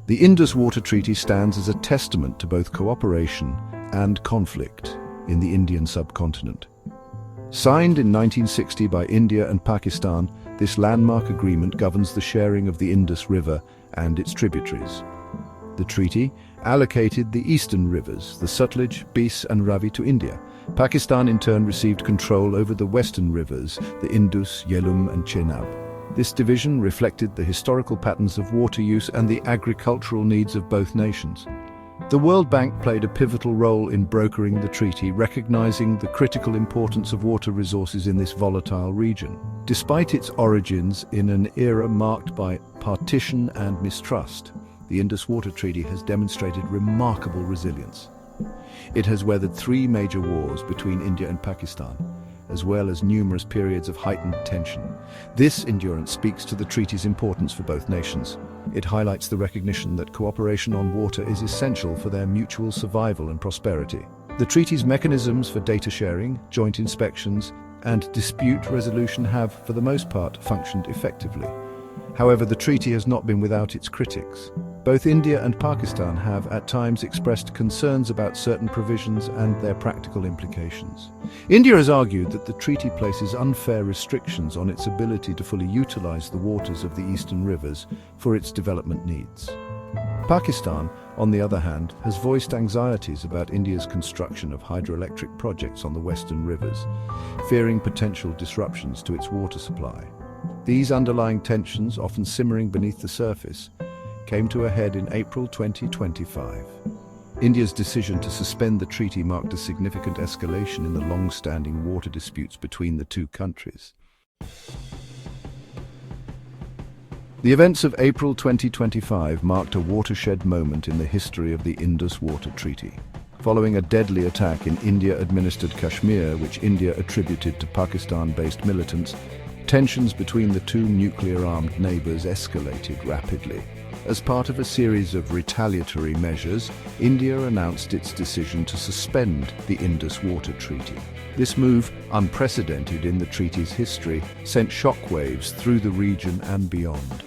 The Indus Water Treaty stands as a testament to both cooperation and conflict in the Indian subcontinent. Signed in 1960 by India and Pakistan, this landmark agreement governs the sharing of the Indus River and its tributaries. The treaty allocated the eastern rivers, the Sutlej, Beas and Ravi, to India. Pakistan in turn received control over the western rivers, the Indus, Jhelum and Chenab. This division reflected the historical patterns of water use and the agricultural needs of both nations. The World Bank played a pivotal role in brokering the treaty, recognizing the critical importance of water resources in this volatile region. Despite its origins in an era marked by partition and mistrust, the Indus Water Treaty has demonstrated remarkable resilience. It has weathered 3 major wars between India and Pakistan, as well as numerous periods of heightened tension. This endurance speaks to the treaty's importance for both nations. It highlights the recognition that cooperation on water is essential for their mutual survival and prosperity. The treaty's mechanisms for data sharing, joint inspections, and dispute resolution have, for the most part, functioned effectively. However, the treaty has not been without its critics. Both India and Pakistan have at times expressed concerns about certain provisions and their practical implications. India has argued that the treaty places unfair restrictions on its ability to fully utilize the waters of the eastern rivers for its development needs. Pakistan, on the other hand, has voiced anxieties about India's construction of hydroelectric projects on the western rivers, fearing potential disruptions to its water supply. These underlying tensions, often simmering beneath the surface, came to a head in April 2025. India's decision to suspend the treaty marked a significant escalation in the long-standing water disputes between the two countries. The events of April 2025 marked a watershed moment in the history of the Indus Water Treaty. Following a deadly attack in India-administered Kashmir, which India attributed to Pakistan-based militants, tensions between the two nuclear-armed neighbors escalated rapidly. As part of a series of retaliatory measures, India announced its decision to suspend the Indus Water Treaty. This move, unprecedented in the treaty's history, sent shockwaves through the region and beyond.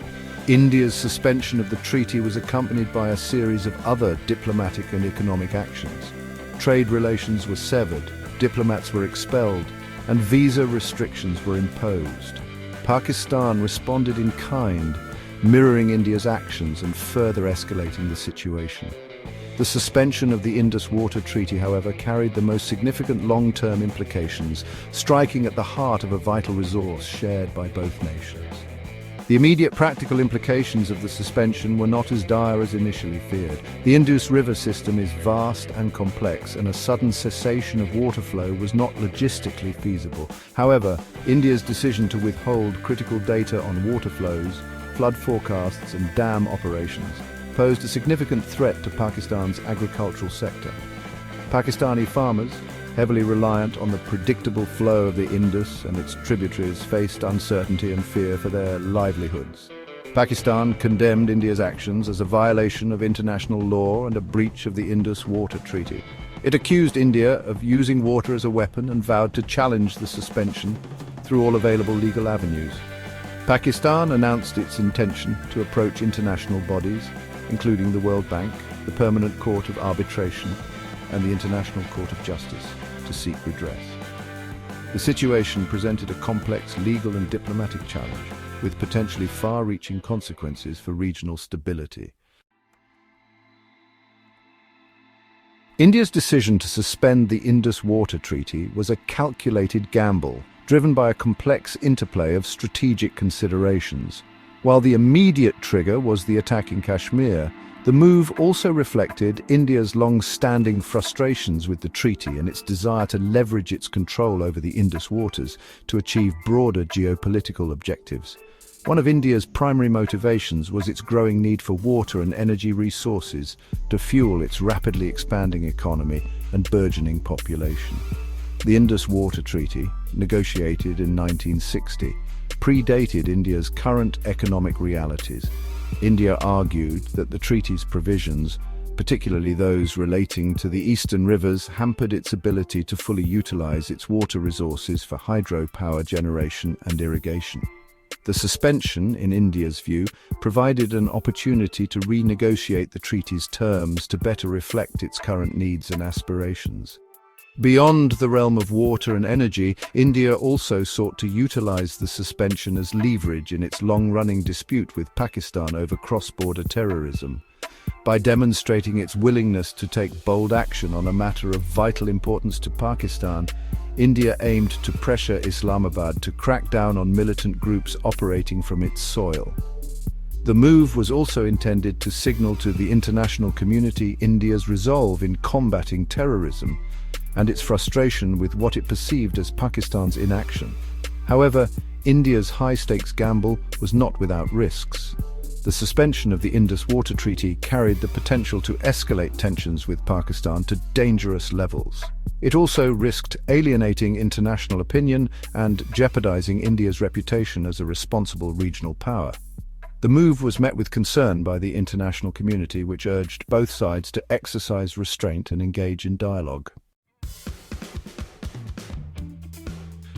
India's suspension of the treaty was accompanied by a series of other diplomatic and economic actions. Trade relations were severed, diplomats were expelled, and visa restrictions were imposed. Pakistan responded in kind, mirroring India's actions and further escalating the situation. The suspension of the Indus Water Treaty, however, carried the most significant long-term implications, striking at the heart of a vital resource shared by both nations. The immediate practical implications of the suspension were not as dire as initially feared. The Indus River system is vast and complex, and a sudden cessation of water flow was not logistically feasible. However, India's decision to withhold critical data on water flows, flood forecasts and dam operations posed a significant threat to Pakistan's agricultural sector. Pakistani farmers, heavily reliant on the predictable flow of the Indus and its tributaries, faced uncertainty and fear for their livelihoods. Pakistan condemned India's actions as a violation of international law and a breach of the Indus Water Treaty. It accused India of using water as a weapon and vowed to challenge the suspension through all available legal avenues. Pakistan announced its intention to approach international bodies, including the World Bank, the Permanent Court of Arbitration, and the International Court of Justice, to seek redress. The situation presented a complex legal and diplomatic challenge, with potentially far-reaching consequences for regional stability. India's decision to suspend the Indus Water Treaty was a calculated gamble, driven by a complex interplay of strategic considerations. While the immediate trigger was the attack in Kashmir, the move also reflected India's long-standing frustrations with the treaty and its desire to leverage its control over the Indus waters to achieve broader geopolitical objectives. One of India's primary motivations was its growing need for water and energy resources to fuel its rapidly expanding economy and burgeoning population. The Indus Water Treaty, negotiated in 1960, predated India's current economic realities. India argued that the treaty's provisions, particularly those relating to the eastern rivers, hampered its ability to fully utilize its water resources for hydropower generation and irrigation. The suspension, in India's view, provided an opportunity to renegotiate the treaty's terms to better reflect its current needs and aspirations. Beyond the realm of water and energy, India also sought to utilize the suspension as leverage in its long-running dispute with Pakistan over cross-border terrorism. By demonstrating its willingness to take bold action on a matter of vital importance to Pakistan, India aimed to pressure Islamabad to crack down on militant groups operating from its soil. The move was also intended to signal to the international community India's resolve in combating terrorism and its frustration with what it perceived as Pakistan's inaction. However, India's high-stakes gamble was not without risks. The suspension of the Indus Water Treaty carried the potential to escalate tensions with Pakistan to dangerous levels. It also risked alienating international opinion and jeopardizing India's reputation as a responsible regional power. The move was met with concern by the international community, which urged both sides to exercise restraint and engage in dialogue.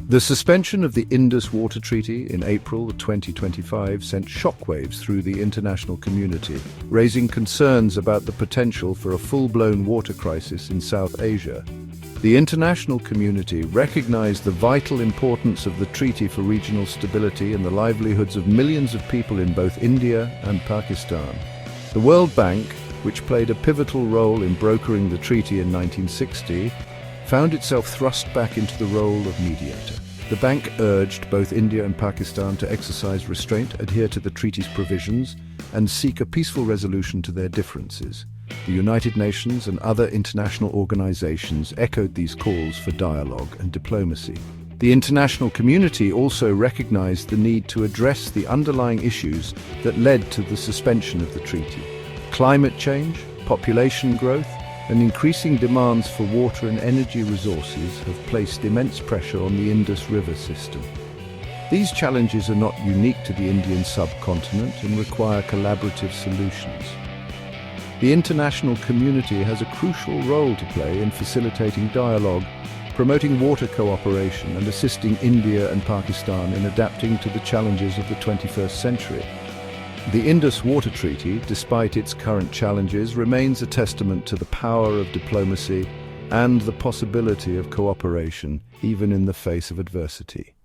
The suspension of the Indus Water Treaty in April 2025 sent shockwaves through the international community, raising concerns about the potential for a full-blown water crisis in South Asia. The international community recognized the vital importance of the treaty for regional stability and the livelihoods of millions of people in both India and Pakistan. The World Bank, which played a pivotal role in brokering the treaty in 1960, found itself thrust back into the role of mediator. The bank urged both India and Pakistan to exercise restraint, adhere to the treaty's provisions, and seek a peaceful resolution to their differences. The United Nations and other international organizations echoed these calls for dialogue and diplomacy. The international community also recognized the need to address the underlying issues that led to the suspension of the treaty. Climate change, population growth, and increasing demands for water and energy resources have placed immense pressure on the Indus River system. These challenges are not unique to the Indian subcontinent and require collaborative solutions. The international community has a crucial role to play in facilitating dialogue, promoting water cooperation, and assisting India and Pakistan in adapting to the challenges of the 21st century. The Indus Water Treaty, despite its current challenges, remains a testament to the power of diplomacy and the possibility of cooperation, even in the face of adversity.